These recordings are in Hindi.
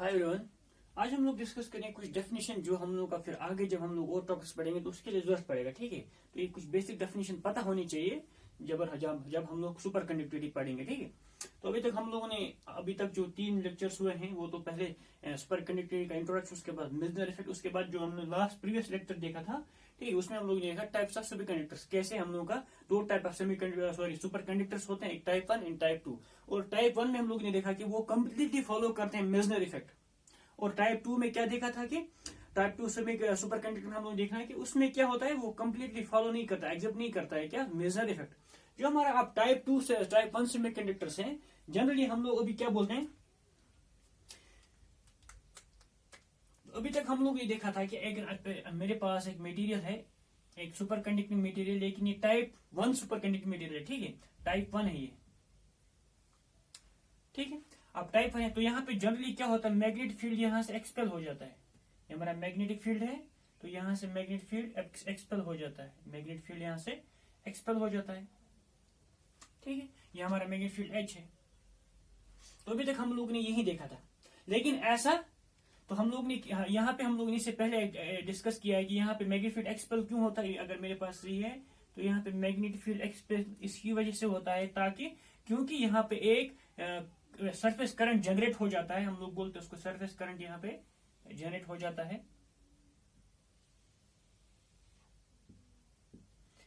Hi everyone. आज हम लोग डिस्कस करेंगे कुछ डेफिनेशन जो हम लोग का फिर आगे जब हम लोग और टॉपिक्स पढ़ेंगे तो उसके लिए जरूरत पड़ेगा। ठीक है, तो ये कुछ बेसिक डेफिनेशन पता होनी चाहिए जब हम लोग सुपर कंडक्टिविटी पढ़ेंगे। ठीक है, तो अभी तक हम लोगों ने जो 3 लेक्चर्स हुए हैं वो तो पहले सुपर कंडक्टिविटी का इंट्रोडक्शन, उसके बाद मिजनर इफेक्ट, उसके बाद जो हमने लास्ट प्रीवियस लेक्चर देखा था, ठीक है, उसमें हम लोग ने देखा टाइप्स ऑफ सेमी कंडक्टर्स, कैसे हम लोगों का 2 टाइप ऑफ सुपर कंडक्टर्स होते हैं, एक टाइप 1 एंड टाइप 2। और टाइप 1 में हम लोग ने देखा कि वो कंप्लीटली फॉलो करते हैं मिजनर इफेक्ट। और टाइप 2 में क्या देखा था कि टाइप 2 से सुपर कंडक्टर में हम लोग देखना है कि उसमें क्या होता है, वो कंप्लीटली फॉलो नहीं करता, एक्सेप्ट नहीं करता है क्या, मेजर इफेक्ट। जो हमारा आप टाइप 2 से टाइप 1 सेमी कंडक्टर्स हैं, जनरली हम लोग अभी क्या बोलते हैं, अभी तक हम लोग ये देखा था कि एक मेरे पास एक मटेरियल है, एक सुपर कंडक्टिंग मटेरियल, लेकिन ये टाइप 1 सुपर कंडक्टिंग मटेरियल है। ठीक है, टाइप 1 है ये। ठीक है, अब टाइप 1 है तो यहाँ पे जनरली क्या होता है, मैग्नेटिक फील्ड यहाँ से एक्सपेल हो जाता है। ये हमारा मैग्नेटिक फील्ड है, तो यहाँ से मैग्नेटिक फील्ड एक्सपेल हो जाता है, मैग्नेटिक फील्ड यहाँ से एक्सपेल हो जाता है। ठीक है, ये हमारा मैग्नेटिक फील्ड H है। तो अभी तक हम लोग ने यही देखा था, लेकिन ऐसा तो हम लोग ने यहाँ पे हम लोग ने इससे पहले डिस्कस किया है कि यहाँ पे मैग्नेटिक फील्ड एक्सपेल क्यों होता है। अगर मेरे पास ये है तो यहाँ पे मैग्नेटिक फील्ड एक्सपेल इसकी वजह से होता है, ताकि क्योंकि यहाँ पे एक सरफेस करंट जनरेट हो जाता है, हम लोग बोलते हैं उसको सरफेस करंट यहाँ पे जनरेट हो जाता है।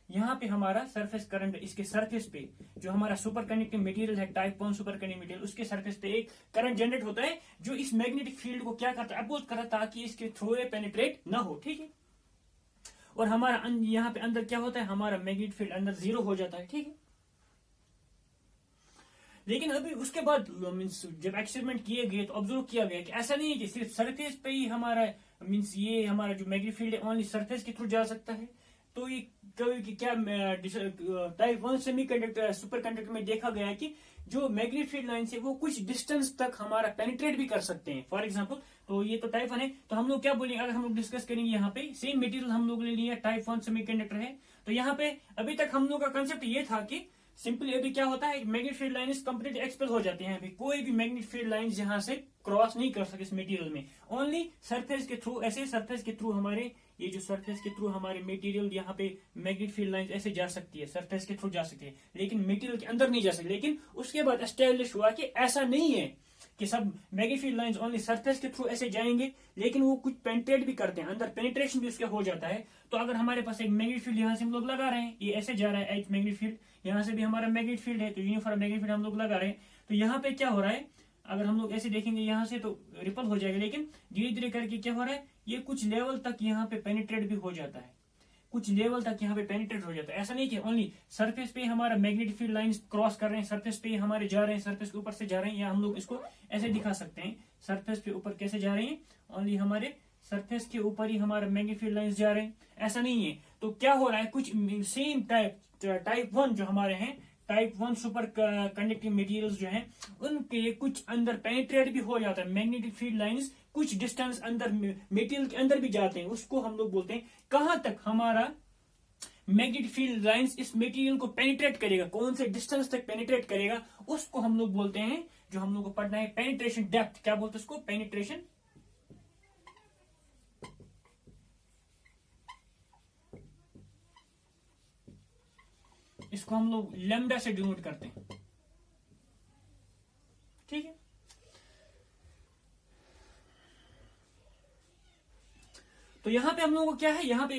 यहाँ पे हमारा सरफेस करंट, इसके सरफेस पे जो हमारा सुपर कंडक्टिंग मटेरियल है, टाइप 1 सुपर कंडक्टिंग मटेरियल, उसके सरफेस पे एक करंट जनरेट होता है जो इस मैग्नेटिक फील्ड को क्या करता है, अपोज करता है, ताकि इसके थ्रू पेनिट्रेट ना हो। ठीक है, और हमारा यहाँ पे अंदर क्या होता है, हमारा मैग्नेटिक फील्ड अंदर 0 हो जाता है। ठीक है, लेकिन अभी उसके बाद मीन्स जब एक्सपेरिमेंट किए गए तो ऑब्जर्व किया गया कि ऐसा नहीं है कि सिर्फ सरफेस पे ही हमारा मीन्स ये हमारा जो मैग्नेटिक फील्ड है ओनली सरफेस के थ्रू जा सकता है। तो ये क्या type 1 semi conductor super conductor में देखा गया है कि जो मैग्नेटिक फील्ड लाइन है वो कुछ डिस्टेंस तक हमारा पेनिट्रेट भी कर सकते हैं। फॉर एग्जांपल, तो ये तो टाइप 1 है, तो हम लोग क्या बोलेंगे, अगर हम लोग डिस्कस करेंगे यहाँ पे सेम मटेरियल हम लोग ने लिया, टाइप 1 सेमी कंडक्टर है, तो यहाँ पे अभी तक हम लोग का कंसेप्ट ये था कि सिंपली अभी क्या होता है, magnetic field lines complete expel हो जाती हैं। अभी कोई भी मैग्नेटिक फील्ड लाइंस यहाँ से क्रॉस नहीं कर सकते इस मटेरियल में, ओनली सरफेस के थ्रू, ऐसे सरफेस के थ्रू हमारे ये जो सरफेस के थ्रू हमारे मटेरियल यहाँ पे मैग्नेटिक फील्ड लाइंस ऐसे जा सकती है, सरफेस के थ्रू जा सकती है, लेकिन मटेरियल के अंदर नहीं जा सकती। लेकिन उसके बाद एस्टेब्लिश हुआ कि ऐसा नहीं है कि सब magnetic field lines only surface के थ्रू ऐसे जाएंगे, लेकिन वो कुछ पेनिट्रेट भी करते हैं, अंदर पेनिट्रेशन भी उसका हो जाता है। तो अगर हमारे पास एक मैग्नेटिक फील्ड यहाँ से हम लोग लगा रहे हैं, ये ऐसे जा रहा है, एच मैग्नेटिक फील्ड, यहाँ से भी हमारा मैग्नेटिक फील्ड है, तो यूनिफॉर्म मैग्नेटिक फील्ड हम लोग लगा रहे हैं, तो यहाँ पे क्या हो रहा है, अगर हम लोग ऐसे देखेंगे यहाँ से तो रिपल हो जाएगा, लेकिन धीरे धीरे करके क्या हो रहा है, ये कुछ लेवल तक यहाँ पे पेनिट्रेट भी हो जाता है, कुछ लेवल तक यहाँ पे पेनिट्रेट हो जाता है। ऐसा नहीं कि ओनली सरफेस पे हमारा मैग्नेटिक फील्ड लाइंस क्रॉस कर रहे हैं, सरफेस पे हमारे जा रहे हैं, सरफेस के ऊपर से जा रहे हैं, या हम लोग इसको ऐसे दिखा सकते हैं, सरफेस पे ऊपर कैसे जा रहे हैं, ओनली हमारे सरफेस के ऊपर ही हमारा मैग्नेटिक फील्ड लाइंस जा रहे हैं, ऐसा नहीं है। तो क्या हो रहा है, कुछ सेम टाइप 1 जो हमारे हैं, टाइप 1 सुपर कंडक्टिंग मटेरियल्स जो हैं, उनके कुछ अंदर पेनिट्रेट भी हो जाता है, मैग्नेटिक फील्ड लाइंस कुछ डिस्टेंस अंदर मटेरियल के अंदर भी जाते हैं। उसको हम लोग बोलते हैं कहां तक हमारा मैग्नेटिक फील्ड लाइंस इस मटेरियल को पेनिट्रेट करेगा, कौन से डिस्टेंस तक पेनिट्रेट करेगा, उसको हम लोग बोलते हैं, जो हम लोग को पढ़ना है, पेनिट्रेशन डेप्थ। क्या बोलते हैं उसको, पेनिट्रेशन, इसको हम लोग लैम्डा से डिनोट करते हैं। ठीक है, तो यहाँ पे हम लोगों को क्या है, यहाँ पे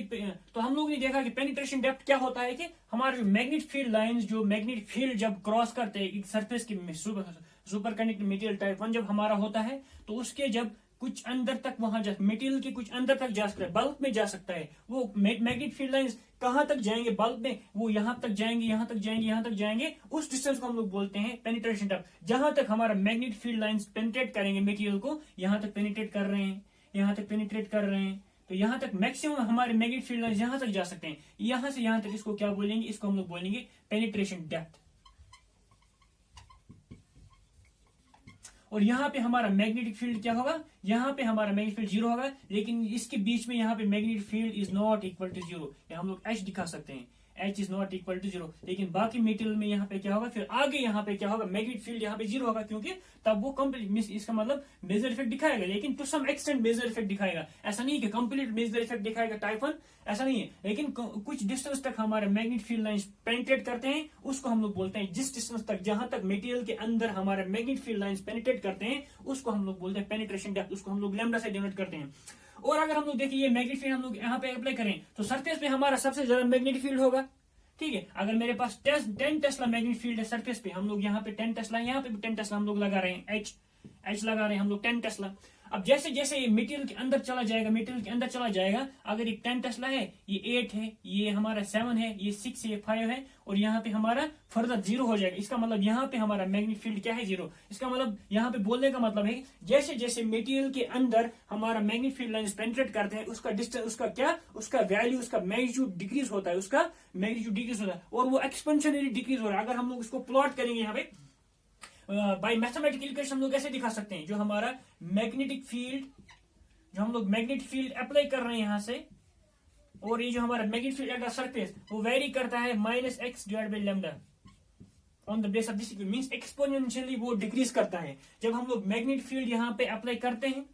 तो हम लोगों ने देखा कि पेनिट्रेशन डेप्थ क्या होता है कि हमारे जो मैग्नेटिक फील्ड लाइंस, जो मैग्नेटिक फील्ड जब क्रॉस करते हैं सरफेस की सुपर कंडक्टिंग मटेरियल टाइप 1 जब हमारा होता है, तो उसके जब कुछ अंदर तक वहां जा, मटेरियल के कुछ अंदर तक जा सकता है, बल्क में जा सकता है, वो मैग्नेटिक फील्ड लाइंस कहां तक जाएंगे, बल्क में, वो यहां तक जाएंगे, यहां तक जाएंगे, यहां तक जाएंगे, उस डिस्टेंस को हम लोग बोलते हैं पेनिट्रेशन डेप्थ। जहां तक हमारा मैग्नेटिक फील्ड लाइंस पेनिट्रेट करेंगे मटेरियल को, यहां तक पेनिट्रेट कर रहे हैं, यहां तक पेनिट्रेट कर रहे हैं, तो यहां तक मैक्सिमम हमारे मैग्नेटिक फील्ड लाइंस यहां तक जा सकते हैं, यहां से यहां तक, इसको क्या बोलेंगे, इसको हम लोग बोलेंगे पेनिट्रेशन डेप्थ। और यहाँ पे हमारा मैग्नेटिक फील्ड क्या होगा, यहाँ पे हमारा मैग्नेटिक फील्ड 0 होगा, लेकिन इसके बीच में यहाँ पे magnetic field is not equal to 0, हम लोग H दिखा सकते हैं, H is not equal to 0। लेकिन बाकी मटेरियल में यहाँ पे क्या होगा, फिर आगे यहाँ पे क्या होगा, मैग्नेटिक फील्ड यहाँ पे 0 होगा, क्योंकि तब वो कंप्लीट, इसका मतलब मेजर इफेक्ट दिखाएगा, लेकिन to some extent major effect दिखाएगा। ऐसा नहीं कि कंप्लीट मेजर इफेक्ट दिखाएगा टाइप 1, ऐसा नहीं है। लेकिन कुछ डिस्टेंस तक हमारे मैग्नेटिक फील्ड लाइंस पेनिट्रेट करते हैं, उसको हम लोग बोलते हैं, जिस डिस्टेंस तक जहां तक मटेरियल के अंदर हमारे मैग्नेटिक फील्ड लाइंस पेनिट्रेट करते हैं उसको हम लोग बोलते हैं पेनिट्रेशन डेप्थ, उसको हम लोग लैम्डा से डिनोट करते हैं। और अगर हम लोग देखिए ये मैग्नेटिक फील्ड हम लोग यहाँ पे अप्लाई करें तो सरफेस पे हमारा सबसे ज्यादा मैग्नेटिक फील्ड होगा, ठीक है। अगर मेरे पास 10 टेस्ला मैग्नेटिक फील्ड है सरफेस पे, हम लोग यहाँ पे 10 टेस्ला, यहाँ पे भी 10 टेस्ला हम लोग लगा रहे हैं, एच लगा रहे हैं हम लोग 10 टेस्ला। अब जैसे जैसे ये मटेरियल के अंदर चला जाएगा, मटेरियल के अंदर चला जाएगा, अगर ये 10 टेस्ला है, ये 8 है, ये हमारा 7 है, ये 6 है, 5 है, और यहाँ पे हमारा फर्दर 0 हो जाएगा। इसका मतलब यहाँ पे हमारा मैग्नेटिक फील्ड क्या है, 0। इसका मतलब यहाँ पे बोलने का मतलब है जैसे जैसे मटेरियल के अंदर हमारा मैग्नेटिक फील्ड लाइंस पेनिट्रेट करते हैं, उसका डिस्टेंस, उसका क्या, उसका वैल्यू, उसका मैग्नीट्यूड डिक्रीज होता है, उसका मैग्नीट्यूड डिक्रीज होता है, और वो एक्सपेंशनली डिक्रीज हो रहा है। अगर हम लोग इसको प्लॉट करेंगे यहाँ पे बाय मैथमेटिकल इक्वेशन हम लोग ऐसे दिखा सकते हैं, जो हमारा मैग्नेटिक फील्ड, जो हम लोग मैग्नेटिक फील्ड अप्लाई कर रहे हैं यहाँ से, और ये जो हमारा magnetic field at the surface वो वेरी करता है -x divide by lambda on the base of this equation, means exponentially वो डिक्रीज करता है जब हम लोग मैग्नेटिक फील्ड यहाँ पे अप्लाई करते हैं।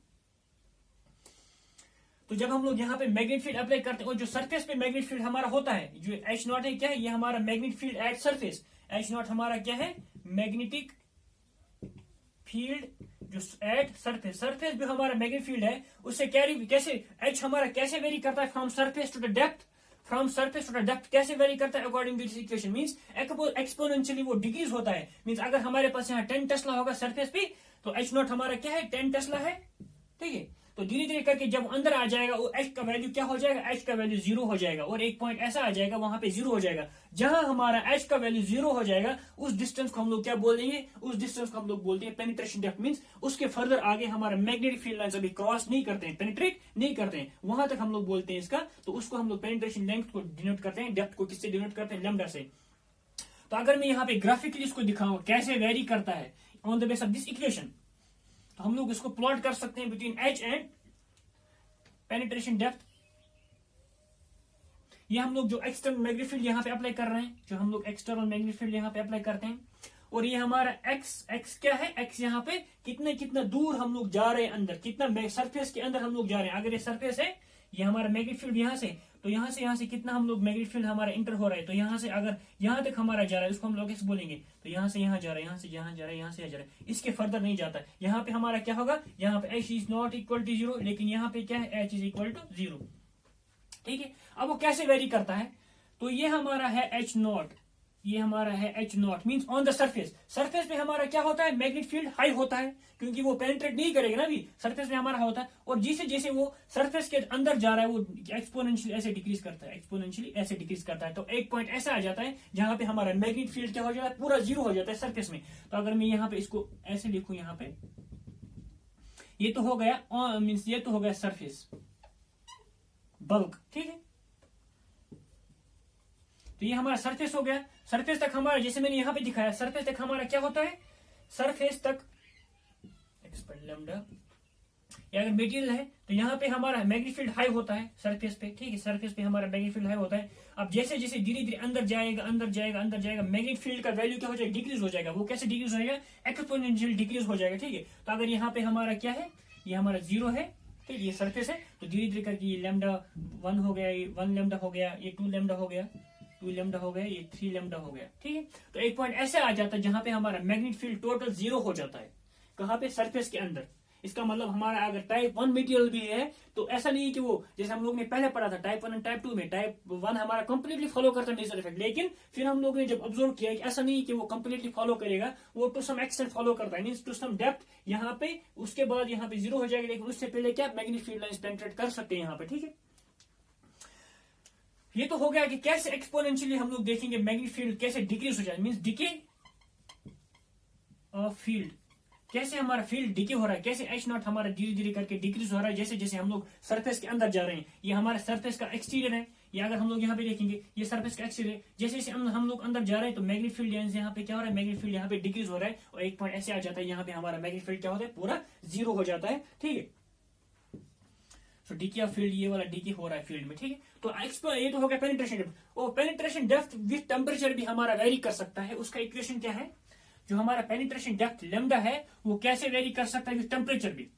तो जब हम लोग यहाँ पे मैग्नेटिक फील्ड अप्लाई करते हैं, और जो सरफेस पे मैग्नेटिक फील्ड हमारा होता है, जो H नॉट है, क्या है, ये हमारा magnetic field at surface, H not हमारा क्या है, मैग्नेटिक फील्ड जो एट सरफेस, सरफेस भी हमारा मैग्नेटिक फील्ड है, उससे कैसे एच हमारा कैसे वेरी करता है, from surface to the depth, from surface to the depth कैसे वेरी करता है according to this equation, means exponentially वो डिक्रीज होता है। मींस अगर हमारे पास यहाँ 10 टेस्ला होगा सरफेस पे, तो एच नॉट हमारा क्या है, 10 टेस्ला है, ठीक है। तो धीरे धीरे करके जब अंदर आ जाएगा वो एच का वैल्यू क्या हो जाएगा, एच का वैल्यू 0 हो जाएगा, और एक पॉइंट ऐसा आ जाएगा वहां पे 0 हो जाएगा। जहां हमारा एच का वैल्यू 0 हो जाएगा उस डिस्टेंस को हम लोग क्या बोल देंगे, उस डिस्टेंस को हम लोग बोलते हैं पेनिट्रेशन डेप्थ, मींस उसके फर्दर आगे हमारा मैग्नेटिक फील्ड लाइंस अभी क्रॉस नहीं करते हैं, पेनिट्रेट नहीं करते हैं, वहां तक हम लोग बोलते हैं इसका, तो उसको हम लोग पेनिट्रेशन लेंथ को डिनोट करते हैं, डेप्थ को किससे डिनोट करते हैं, लैम्डा से। तो अगर मैं यहाँ पे ग्राफिकली इसको दिखाऊं कैसे वेरी करता है on the base of this equation, तो हम लोग इसको प्लॉट कर सकते हैं between H and penetration depth. ये हम लोग जो एक्सटर्नल मैग्नेटिक फील्ड यहाँ पे अप्लाई कर रहे हैं, जो हम लोग एक्सटर्नल मैग्नेटिक फील्ड यहाँ पे अप्लाई करते हैं, और ये हमारा एक्स क्या है, एक्स यहाँ पे कितना दूर हम लोग जा रहे हैं अंदर, कितना सरफेस के अंदर हम लोग जा रहे हैं। अगर ये सरफेस है, ये हमारा मैग्नेटिक फील्ड यहाँ से, तो यहाँ से कितना हम लोग मैग्नेटिक फील्ड हमारा इंटर हो रहा है, तो यहाँ से अगर यहाँ तक हमारा जा रहा है, उसको हम लोग कैसे बोलेंगे, तो यहाँ से यहाँ जा रहा है, यहाँ से यहाँ जा रहा है, यहाँ से यहाँ जा रहा है, इसके फर्दर नहीं जाता। यहाँ पे हमारा क्या होगा, यहाँ पे H is not equal to 0, लेकिन यहाँ पे क्या है, H इज इक्वल टू 0, ठीक है। अब वो कैसे वेरी करता है, तो ये हमारा है H नॉट, ये हमारा है H not, means on the surface, surface पे हमारा क्या होता है, मैग्नेटिक फील्ड हाई होता है, क्योंकि वो पेनिट्रेट नहीं करेगा ना, अभी सरफेस पे हमारा होता है, और जैसे जैसे वो सरफेस के अंदर जा रहा है वो एक्सपोनेंशियली ऐसे डिक्रीज करता है, एक्सपोनेंशियली ऐसे डिक्रीज करता है। तो एक पॉइंट ऐसा आ जाता है जहां पे हमारा मैग्नेटिक फील्ड क्या हो जाता है, पूरा 0 हो जाता है सरफेस में। तो अगर मैं यहाँ पे इसको ऐसे लिखूं, यहाँ पे ये तो हो गया मीन्स ये तो हो गया सरफेस बल्क, ठीक है। तो ये हमारा सरफेस हो गया, सरफेस तक हमारा, जैसे मैंने यहाँ पे दिखाया, सरफेस तक हमारा क्या होता है, सरफेस तक लैम्डा, या अगर मटेरियल है तो यहाँ पे हमारा मैग्नेटिक फील्ड हाई होता है सरफेस पे, ठीक है, सरफेस पे हमारा मैग्नेटिक फील्ड हाई होता है। अब जैसे जैसे धीरे धीरे अंदर जाएगा मैग्नेटिक फील्ड का वैल्यू क्या हो जाएगा, डिक्रीज हो जाएगा। वो कैसे डिक्रीज हो जाएगा, एक्सपोनेंशियल डिक्रीज हो जाएगा, ठीक है। तो अगर यहाँ पे हमारा क्या है, ये हमारा 0 है, ठीक, ये सरफेस है, तो धीरे धीरे करके ये लैम्डा 1 हो गया, ये 1 लैम्डा हो गया, ये 2 लैम्डा हो गया, 2 लैम्डा हो गया, ये 3 लैम्डा हो गया, ठीक है। तो एक पॉइंट ऐसे आ जाता है जहां पे हमारा मैग्नेटिक फील्ड टोटल 0 हो जाता है, कहां पे, सरफेस के अंदर। इसका मतलब हमारा अगर टाइप 1 मटेरियल भी है तो ऐसा नहीं है कि वो, जैसे हम लोग ने पहले पढ़ा था टाइप 1 एंड टाइप 2 में, टाइप 1 हमारा कंप्लीटली फॉलो करता है मेजर इफेक्ट, लेकिन फिर हम लोग ने जब ऑब्जर्व किया कि ऐसा नहीं है कि वो कंप्लीटली फॉलो करेगा, वो टू सम एक्सटेंट फॉलो करता है, मींस टू सम डेप्थ यहाँ पे, उसके बाद यहाँ पे 0 हो जाएगा, लेकिन उससे पहले क्या मैग्नेटिक फील्ड लाइंस पेनिट्रेट कर सकते हैं यहाँ पे, ठीक है। ये तो हो गया कि कैसे एक्सपोनेंशियली हम लोग देखेंगे मैग्नेटिक फील्ड कैसे डिक्रीज हो जाए, मींस डिके ऑफ फील्ड, कैसे हमारा फील्ड डिके हो रहा है, कैसे H नॉट हमारा धीरे धीरे करके डिक्रीज हो रहा है जैसे जैसे हम लोग सरफेस के अंदर जा रहे हैं। ये हमारा सरफेस का एक्सटीरियर है, ये अगर हम लोग यहाँ पे देखेंगे ये सरफेस का एक्सटीरियर, जैसे जैसे हम लोग अंदर जा रहे हैं तो मैग्नेटिक फील्ड यहाँ पे क्या हो रहा है, मैग्नेटिक फील्ड यहाँ पे डिक्रीज हो रहा है, और एक पॉइंट ऐसे आ जाता है यहाँ पे हमारा मैग्नेटिक फील्ड क्या होता है, पूरा 0 हो जाता है, ठीक है। सो डी ऑफ फील्ड ये वाला डी हो रहा है फील्ड में, ठीक है। तो ये तो हो गया पेनिट्रेशन डेप्थ। और पेनिट्रेशन डेप्थ विथ टेम्परेचर भी हमारा वेरी कर सकता है। उसका इक्वेशन क्या है, जो हमारा पेनिट्रेशन डेप्थ लैम्डा है वो कैसे वेरी कर सकता है विथ टेम्परेचर भी।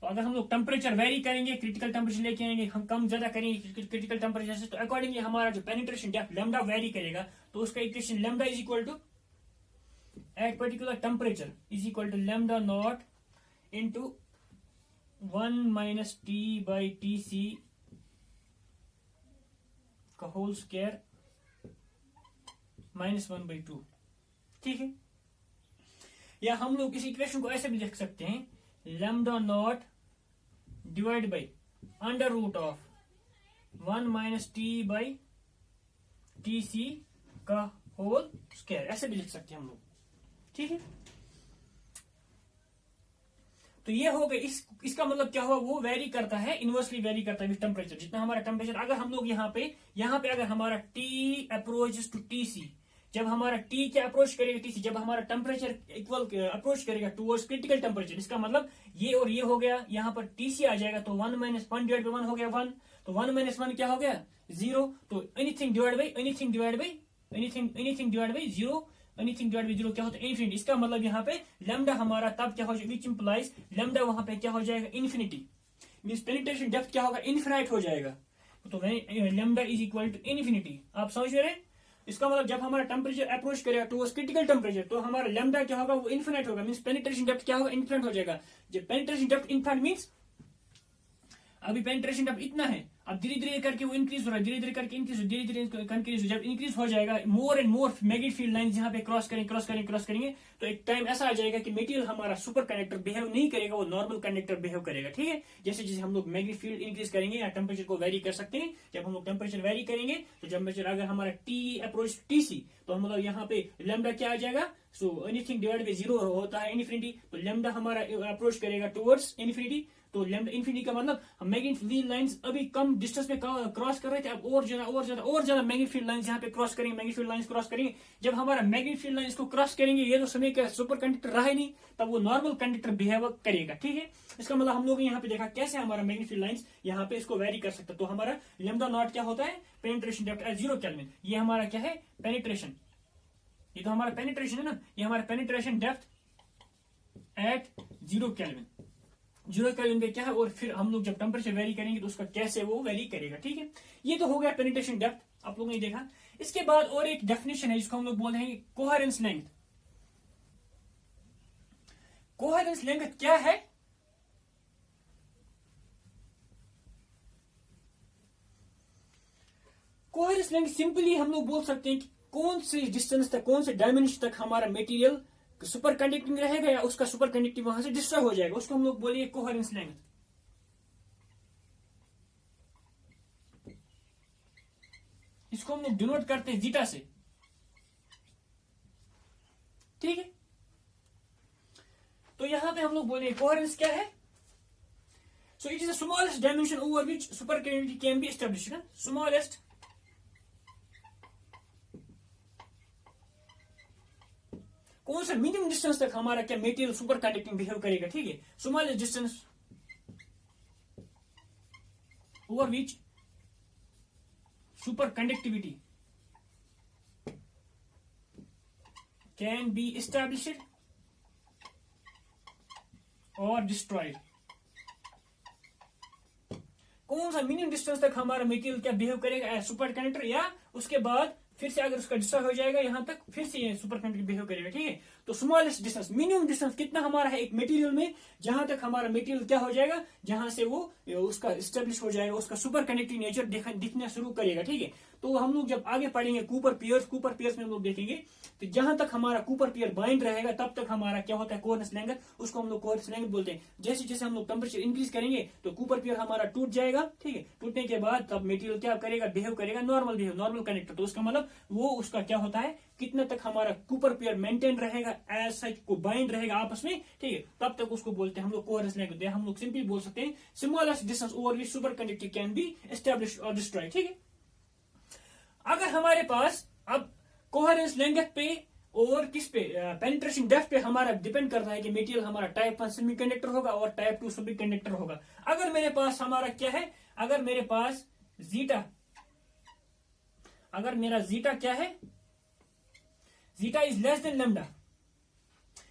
तो अगर हम लोग टेम्परेचर वेरी करेंगे, क्रिटिकल टेम्परेचर लेके आएंगे, हम कम ज्यादा करेंगे क्रिटिकल टेम्परेचर से, तो अकॉर्डिंगली हमारा जो पेनिट्रेशन डेप्थ लैम्डा वेरी करेगा। तो उसका equation lambda is equal to at particular temperature is equal to lambda naught into 1 minus T by T C का होल स्क्वायर -1/2, ठीक है। या हम लोग इस इक्वेशन को ऐसे भी लिख सकते हैं, lambda naught divide by under root of 1 minus T by T C का होल स्क्वायर, ऐसे भी लिख सकते हैं हम लोग, ठीक है। तो ये हो गया, इसका मतलब क्या हुआ, वो वेरी करता है, इनवर्सली वेरी करता है विद टेम्परेचर। जितना हमारा टेम्परेचर, अगर हम लोग यहाँ पे अगर हमारा T approaches to T C, जब हमारा टी क्या अप्रोच करेगा टी सी, जब हमारा टेम्परेचर इक्वल अप्रोच करेगा टुवर्ड्स क्रिटिकल टेम्परेचर, इसका मतलब ये और ये हो गया, यहाँ पर टी सी आ जाएगा, तो 1 माइनस 1 डिवाइड बाई 1 हो गया 1, तो 1 माइनस 1 क्या हो गया 0, तो anything divide by 0, anything divide by 0 क्या होता है इन्फिनिटी। इसका मतलब यहाँ पे लैम्डा हमारा तब क्या हो जाएगा, विच इंप्लाइज लैम्डा वहां पे क्या हो जाएगा इन्फिनिटी, मींस पेनिट्रेशन डेप्थ क्या होगा इन्फिनाइट हो जाएगा। तो lambda is equal to infinity, आप समझ रहे हैं। इसका मतलब जब हमारा टेम्परेचर अप्रोच करेगा टुवर्ड्स क्रिटिकल टेम्परेचर, तो हमारा लैम्डा क्या होगा वो इन्फिनाइट होगा, मींस पेनिट्रेशन डेप्थ क्या होगा इन्फिनाइट हो जाएगा। जब पेनिट्रेशन डेप्थ इन्फिनाइट मींस अभी पेनिट्रेशन डेप्थ इतना है, अब धीरे धीरे करके वो इंक्रीज हो रहा है, धीरे धीरे करके इंक्रीज, धीरे धीरे इंक्रीज, जब इंक्रीज हो जाएगा more and more magnetic field lines यहाँ पे क्रॉस करेंगे, तो एक टाइम ऐसा आ जाएगा कि मटेरियल हमारा सुपर कंडक्टर बिहेव नहीं करेगा, वो नॉर्मल कंडक्टर बिहेव करेगा, ठीक है। जैसे जैसे हम लोग मैग्नेटिक फील्ड इंक्रीज करेंगे या टेम्परेचर को वेरी कर सकते हैं, जब हम लोग टेम्परेचर वेरी करेंगे तो टेम्परेचर अगर हमारा टी अप्रोच टी सी, तो हम मतलब यहाँ पे लैम्डा क्या आ जाएगा, सो एनीथिंग डिवाइड बाई 0 होता है इन्फिनिटी, तो लैम्डा हमारा अप्रोच करेगा टुवर्ड्स इन्फिनिटी, तो लैम्डा इन्फिनिटी का मतलब हम मैग्नेटिक फील्ड लाइंस अभी कम डिस्टेंस पे क्रॉस कर रहे थे, अब और ज्यादा मैग्नेटिक फील्ड लाइंस यहाँ पे क्रॉस करेंगे, मैग्नेटिक फील्ड लाइंस क्रॉस करेंगे। जब हमारा मैग्नेटिक फील्ड लाइंस को क्रॉस करेंगे, ये तो समय का सुपर कंडक्टर रहा ही नहीं, तब वो नॉर्मल कंडक्टर बिहेव करेगा, ठीक है। इसका मतलब हम लोग यहाँ पे देखा कैसे हमारा मैग्नेटिक फील्ड लाइंस यहाँ पे इसको वेरी कर सकता है। तो हमारा लैम्डा नॉट क्या होता है, पेनिट्रेशन डेप्थ एट 0 केल्विन, ये हमारा क्या है पेनिट्रेशन, ये तो हमारा पेनिट्रेशन है ना, ये हमारा penetration depth at 0 kelvin, 0 kelvin पे क्या है, और फिर हम लोग जब टेम्परेचर वेरी करेंगे तो उसका कैसे वो वेरी करेगा, ठीक है। ये तो हो गया पेनिट्रेशन डेप्थ, आप लोगों ने देखा। इसके बाद और एक डेफिनेशन है जिसको हम लोग बोलते हैं कोहेरेंस लेंथ। कोहेरेंस लेंथ क्या है, कोहेरेंस लेंथ सिंपली हम लोग बोल सकते हैं कि कौन से डिस्टेंस तक, कौन से डायमेंशन तक हमारा मटेरियल सुपर कंडक्टिंग रहेगा या उसका सुपर कंडक्टिंग वहां से डिस्ट्रॉय हो जाएगा, उसको हम लोग बोलिए कोहेरेंस लेंथ। इसको हम लोग डिनोट करते हैं जीटा से, ठीक है। तो यहां पे हम लोग बोलिए कोहेरेंस क्या है, so it is the smallest dimension over which super conductivity can be established, smallest कौन सा मिनिमम डिस्टेंस तक हमारा क्या मटेरियल सुपर कंडक्टिंग बिहेव करेगा, ठीक है। Smallest distance over which super conductivity can be established और डिस्ट्रॉयड, कौन सा मिनिमम डिस्टेंस तक हमारा मटेरियल क्या बिहेव करेगा सुपर कंडक्टर, या उसके बाद फिर से अगर उसका डिस्ट्रॉय हो जाएगा यहां तक, फिर से ये सुपर कंडक्टर बिहेव करेगा, ठीक है। तो स्मॉलेस्ट डिस्टेंस, मिनिमम डिस्टेंस कितना हमारा है एक मटेरियल में, जहां तक हमारा मटेरियल क्या हो जाएगा, जहां से वो उसका एस्टेब्लिश हो जाएगा, उसका सुपर कंडक्टिंग नेचर दिखना शुरू करेगा, ठीक है। तो हम लोग जब आगे पढ़ेंगे कूपर पियर्स में हम लोग देखेंगे, तो जहां तक हमारा कूपर पियर बाइंड रहेगा तब तक हमारा क्या होता है कोहेरेंस लेंथ, उसको हम लोग कोहेरेंस लेंथ बोलते हैं। जैसे जैसे हम लोग टेम्परेचर इंक्रीज करेंगे तो कूपर पियर हमारा टूट जाएगा, ठीक है। टूटने के बाद तब मटेरियल क्या करेगा, बिहेव करेगा नॉर्मल कंडक्टर, तो उसका मतलब वो उसका क्या होता है, कितना तक हमारा कूपर पेयर मेंटेन रहेगा, एज सच को बाइंड रहेगा आपस में, ठीक है, तब तक उसको बोलते हैं हम लोग कोहेरेंस लेंथ। हम लोग सिंपली बोल सकते हैं smallest distance over which super conductivity can be established और डिस्ट्रॉयड, ठीक है। अगर हमारे पास अब कोहेरेंस लेंथ पे और किस पे, पेनिट्रेशन डेप्थ पे हमारा डिपेंड करता है कि मटेरियल हमारा टाइप 1 सेमीकंडक्टर होगा और टाइप 2 सेमीकंडक्टर होगा। अगर मेरे पास हमारा क्या है, अगर मेरे पास जीटा, अगर मेरा जीटा क्या है, zeta is less than lambda,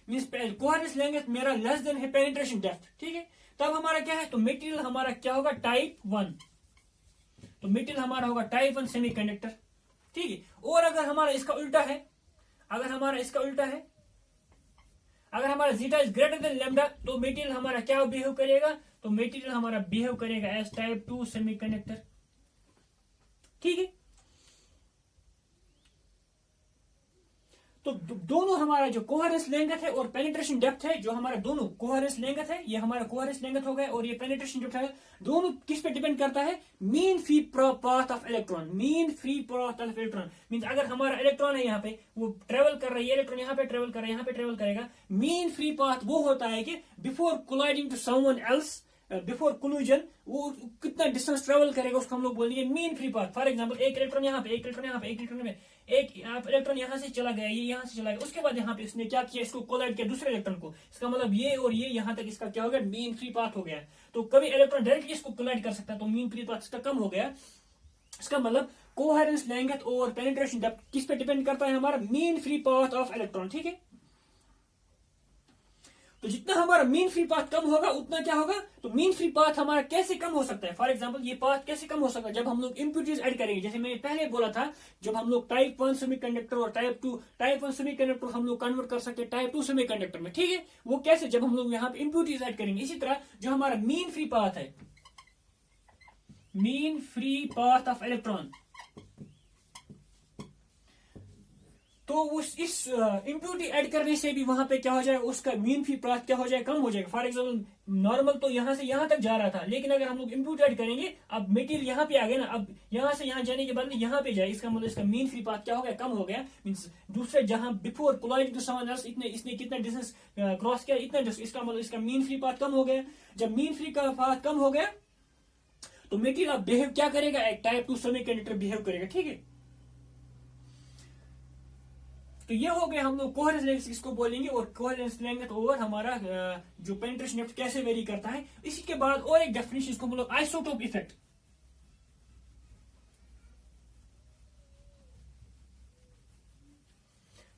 means coherence length मेरा लेस देन है पेनिट्रेशन डेप्थ, ठीक है। तब हमारा क्या है, तो मटेरियल हमारा क्या होगा, टाइप 1, तो मटेरियल हमारा होगा टाइप 1 सेमीकंडक्टर, ठीक है। और अगर हमारा इसका उल्टा है, अगर हमारा इसका उल्टा है, अगर हमारा zeta is greater than lambda, तो मटेरियल हमारा क्या बिहेव करेगा, तो मटेरियल हमारा बिहेव करेगा एज टाइप 2 सेमीकंडक्टर, ठीक है। तो दोनों हमारा जो कोहेरेंस लेंथ है और पेनिट्रेशन डेप्थ है, जो हमारा दोनों कोहेरेंस लेंथ है, ये हमारा कोहेरेंस लेंथ हो गया, और ये पेनिट्रेशन डेप्थ है, दोनों किस पे डिपेंड करता है, mean free path of electron, mean free path of electron. Means अगर हमारा इलेक्ट्रॉन है यहाँ पे, वो ट्रेवल कर रही है, इलेक्ट्रॉन यहाँ पे ट्रेवल कर रहा है, यहाँ पे ट्रेवल करेगा। मीन फ्री पाथ वो होता है कि before colliding to someone else, before collision वो कितना डिस्टेंस ट्रेवल करेगा, उसको हम लोग बोलेंगे mean free path. For example एक इलेक्ट्रॉन यहाँ पे, एक इलेक्ट्रॉन यहाँ पे, एक इलेक्ट्रॉन में, एक इलेक्ट्रॉन यहाँ से चला गया, ये यहाँ से चला गया, उसके बाद यहाँ पे इसने क्या किया, इसको कोलाइड किया दूसरे इलेक्ट्रॉन को, इसका मतलब ये और ये यहाँ तक इसका क्या हो गया, मीन फ्री पाथ हो गया। तो कभी इलेक्ट्रॉन डायरेक्टली इसको कोलाइड कर सकता है, तो मीन फ्री पाथ इसका कम हो गया। इसका मतलब कोहेरेंस लेंथ और पेनिट्रेशन डेप्थ किस पे डिपेंड करता है, हमारा mean free path of electron, ठीक है। तो जितना हमारा मीन फ्री पाथ कम होगा उतना क्या होगा, तो मीन फ्री पाथ हमारा कैसे कम हो सकता है, फॉर एग्जांपल ये पाथ कैसे कम हो सकता है, जब हम लोग इंप्यूरिटीज ऐड करेंगे। जैसे मैंने पहले बोला था, जब हम लोग टाइप 1 सेमीकंडक्टर और टाइप 1 सेमीकंडक्टर हम लोग कन्वर्ट कर सकते हैं टाइप 2 सेमीकंडक्टर में, ठीक है। वो कैसे, जब हम लोग यहाँ पे इंप्यूरिटीज ऐड करेंगे। इसी तरह जो हमारा मीन फ्री पाथ है, mean free path of electron, तो उस इस इम्प्यूरिटी ऐड करने से भी वहां पे क्या हो जाएगा, उसका मीन फ्री पाथ क्या हो जाएगा, कम हो जाएगा। फॉर एग्जांपल नॉर्मल तो यहां से यहां तक जा रहा था, लेकिन अगर हम लोग इम्प्यूरिटी ऐड करेंगे, अब मटेरियल यहाँ पे आ गया ना, अब यहां से यहां जाने के बाद यहाँ पे जाए, इसका मतलब इसका मीन फ्री पाथ क्या हो गया, कम हो गया। मींस दूसरे जहां before colliding to someone else इसने कितना डिस्टेंस क्रॉस किया, इतना डिस्टेंस, इसका मतलब इसका मीन फ्री पाथ कम हो गया। जब मीन फ्री का पाथ कम हो गया तो मटेरियल अब बिहेव क्या करेगा, एक टाइप 2 सेमीकंडक्टर बिहेव करेगा, ठीक है। तो ये हो गया हम लोग कोहेरेंस लेंथ किसको बोलेंगे, और कोहेरेंस लेंथ और हमारा जो पेनिट्रेशन डेप्थ कैसे वेरी करता है। इसी के बाद और एक डेफिनेशन इसको हम लोग आइसोटोप इफेक्ट।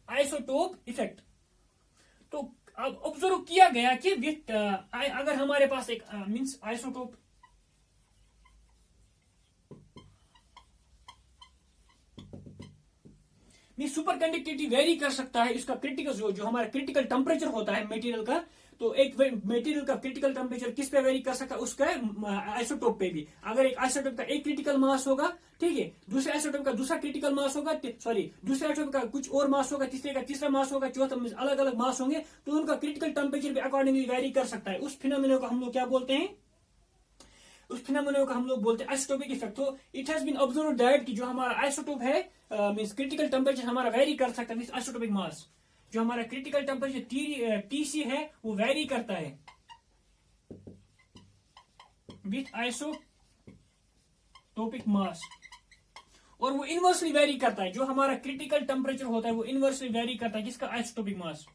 आइसोटोप इफेक्ट, तो अब ऑब्जर्व किया गया कि विथ अगर हमारे पास एक means isotope, super conductivity very कर सकता है। इसका क्रिटिकल जो हमारा क्रिटिकल टेम्परेचर होता है मटेरियल का, तो एक मटेरियल का क्रिटिकल टेम्परेचर किस पे वेरी कर सकता है, उसका आइसोटोप पे भी। अगर एक आइसोटोप का एक क्रिटिकल मास होगा, ठीक है, दूसरे आइसोटोप का दूसरा क्रिटिकल मास होगा, सॉरी दूसरे आइसोटोप का कुछ और मास होगा, तीसरे का तीसरा मास होगा, चौथा अलग अलग मास होंगे, तो उनका क्रिटिकल टेम्परेचर भी अकॉर्डिंगली वेरी कर सकता है। उस फिनोमेना को हम लोग क्या बोलते हैं, उस फिनोमेना को हम लोग बोलते हैं आइसोटोपिक इफेक्ट। तो it has been observe that कि जो हमारा आइसोटोप है मींस क्रिटिकल टेम्परेचर हमारा वेरी कर सकता है विद आइसोटोपिक मास। जो हमारा क्रिटिकल टेम्परेचर टीसी है वो वेरी करता है विथ आइसोटोपिक मास, और वो इनवर्सली वेरी करता है। जो हमारा क्रिटिकल टेम्परेचर होता है वो इनवर्सली वेरी करता है किसका, आइसोटोपिक मास।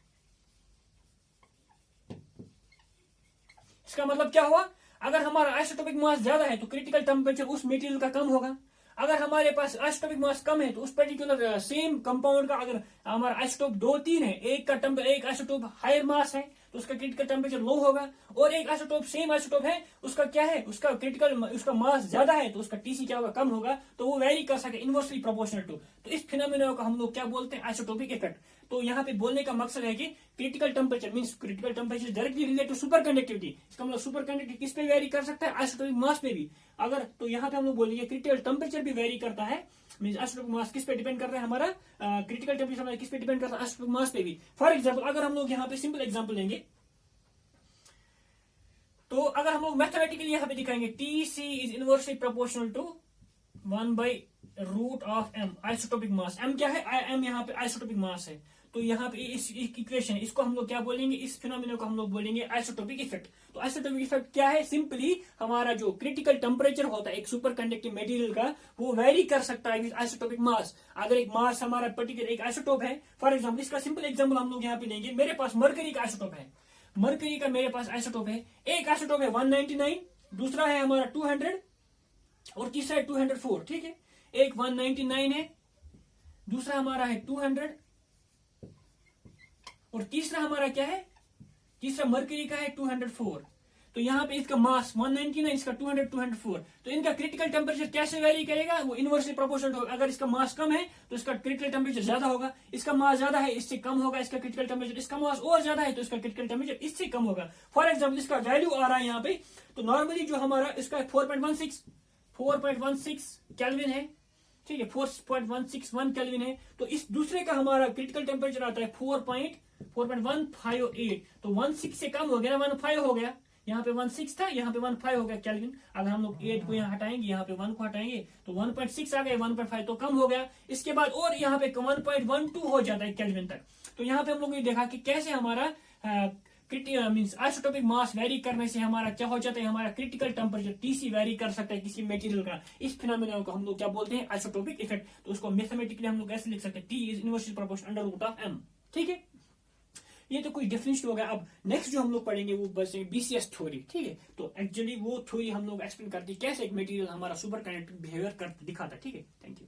इसका मतलब क्या हुआ, अगर हमारा आइसोटोपिक मास ज्यादा है तो क्रिटिकल टेम्परेचर उस मटेरियल का कम होगा। अगर हमारे पास आइसोटोपिक मास कम है तो उस पर्टिकुलर सेम कंपाउंड का, अगर हमारा आइसोटोप 2-3 है, एक आइसोटोप हायर मास है तो उसका क्रिटिकल टेम्परेचर लो होगा, और एक आइसोटोप सेम आइसोटोप है उसका क्या है, उसका मास ज्यादा है तो उसका टीसी क्या होगा, कम होगा। तो वो वेरी कर सके इनवर्सली प्रोपोर्शनल टू। तो इस फिनोमेना को हम लोग क्या बोलते हैं, आइसोटोपिक इफेक्ट। तो यहाँ पे बोलने का मकसद है कि critical temperature means critical temperature directly related to superconductivity. इसका मतलब सुपर कंडक्टिविटी किस पे वेरी कर सकता है, आइसोटोपिक मास पे भी। अगर तो यहाँ पे हम लोग बोलेंगे क्रिटिकल टेम्परेचर भी वेरी करता है, मींस आइसोटोपिक मास किस पे डिपेंड करता है, हमारा क्रिटिकल टेम्परेचर किस पे डिपेंड करता है, आइसोटोपिक मास पे भी। फॉर एग्जाम्पल अगर हम लोग यहाँ पे सिंपल एग्जाम्पल लेंगे, तो अगर हम लोग मैथमेटिकली यहाँ पे दिखाएंगे T C is inversely proportional to 1/, root of M, isotopic mass. M क्या है, एम यहाँ पे आइसोटोपिक मास है। तो यहाँ पे इस इक्वेशन, इसको हम लोग क्या बोलेंगे, इस फिनोमिना को हम लोग बोलेंगे आइसोटोपिक इफेक्ट। तो आइसोटोपिक इफेक्ट क्या है, सिंपली हमारा जो क्रिटिकल टेम्परेचर होता है एक सुपर कंडक्टिव मटेरियल का, वो वेरी कर सकता है विद आइसोटोपिक मास। अगर एक मास हमारा पर्टिकुलर एक आइसोटोप है, फॉर एग्जाम्पल इसका सिंपल एग्जाम्पल हम लोग यहाँ पे लेंगे, मेरे पास मरकरी का आइसोटोप है, मरकरी का मेरे पास आइसोटोप है, एक आइसोटोप है 199, दूसरा है हमारा 200 और तीसरा है 204। ठीक है, एक 199 है, दूसरा हमारा है 200 और तीसरा हमारा क्या है, तीसरा मरकरी का है 204। तो यहाँ पे इसका मास 199, इसका 200, 204। तो इनका क्रिटिकल टेम्परेचर कैसे वेरी करेगा, वो इनवर्सली प्रोपोर्शनल होगा। अगर इसका मास कम है तो इसका क्रिटिकल टेम्परेचर ज्यादा होगा, इसका मास ज्यादा है इससे कम होगा इसका क्रिटिकल टेम्परेचर, इसका मास और ज्यादा है तो इसका क्रिटिकल टेम्परेचर इससे कम होगा। फॉर एग्जाम्पल इसका वैल्यू आ रहा है यहाँ पे, तो नॉर्मली जो हमारा इसका 4.16 केल्विन है, ठीक है, 4.161 केल्विन है। तो इस दूसरे का हमारा क्रिटिकल टेम्परेचर आता है 4.158। तो 16 से कम हो गया, 15 हो गया, यहाँ पे 16 था, यहाँ पे 15 हो गया केल्विन। अगर हम लोग 8 को यहाँ हटाएंगे, यहाँ पे 1 को हटाएंगे तो 1.6 आ गया, 1.5 तो कम हो गया। इसके बाद और यहाँ पे 1.12 हो जाता है केल्विन तक। तो यहाँ पे हम लोग ने देखा कि कैसे हमारा मीन्स आइसोटोपिक मास वेरी करने से हमारा क्या हो जाता है, हमारा क्रिटिकल टेम्परेचर टीसी वेरी कर सकता है किसी मटेरियल का। इस फिनोमिना को हम लोग क्या बोलते हैं, आइसोटोपिक इफेक्ट। तो उसको मैथमेटिकली हम लोग ऐसे लिख सकते हैं, T is inversely proportional under root of M. ठीक है, ये तो कोई डेफिनेशन हो गया। अब नेक्स्ट जो हम लोग पढ़ेंगे वो बस बीसीएस थ्योरी। ठीक है, तो एक्चुअली वो थ्योरी हम लोग एक्सप्लेन करते हैं कैसे एक मटेरियल हमारा सुपर कंडक्टिव बिहेवियर कर दिखाता है। ठीक है, थैंक यू।